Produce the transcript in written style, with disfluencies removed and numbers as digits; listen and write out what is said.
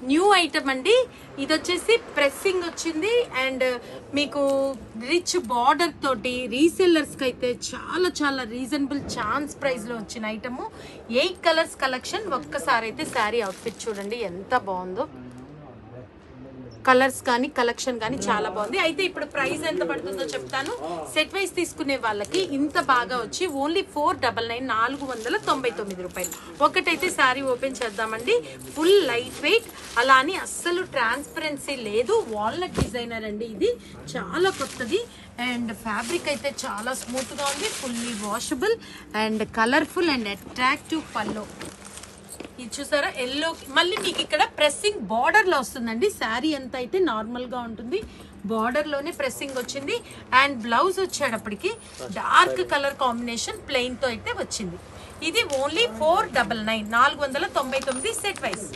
New item అండి. ఇది వచ్చేసి ప్రెస్సింగ్ వచ్చింది అండ్ మీకు రిచ్ బార్డర్ తోటి రీసెల్లర్స్కి అయితే చాలా చాలా రీజనబుల్ ఛాన్స్ ప్రైస్లో వచ్చిన ఐటము. 8 colours collection. ఒక్కసారి అయితే శారీ అవుట్ఫిట్ చూడండి ఎంత బాగుందో. కలర్స్ కానీ కలెక్షన్ కానీ చాలా బాగుంది. అయితే ఇప్పుడు ప్రైస్ ఎంత పడుతుందో చెప్తాను. సెట్ వైజ్ తీసుకునే వాళ్ళకి ఇంత బాగా వచ్చి ఓన్లీ 499 499 రూపాయలు. ఒకటైతే శారీ ఓపెన్ చేద్దామండి. ఫుల్ లైట్ వెయిట్, అలా అని అస్సలు ట్రాన్స్పరెన్సీ లేదు. వాల్నట్ డిజైనర్ అండి, ఇది చాలా కొత్తది అండ్ ఫ్యాబ్రిక్ అయితే చాలా స్మూత్గా ఉంది. Fully washable and colourful and attractive పల్లో. ఇది చూసారా ఎల్లో, మళ్ళీ మీకు ఇక్కడ ప్రెస్సింగ్ బార్డర్ లో వస్తుందండి. శారీ అంతా అయితే నార్మల్ గా ఉంటుంది, బార్డర్ లోనే ప్రెస్సింగ్ వచ్చింది అండ్ బ్లౌజ్ వచ్చేటప్పటికి డార్క్ కలర్ కాంబినేషన్ ప్లెయిన్ తో అయితే వచ్చింది. ఇది ఓన్లీ 499 499 సెట్ వైస్.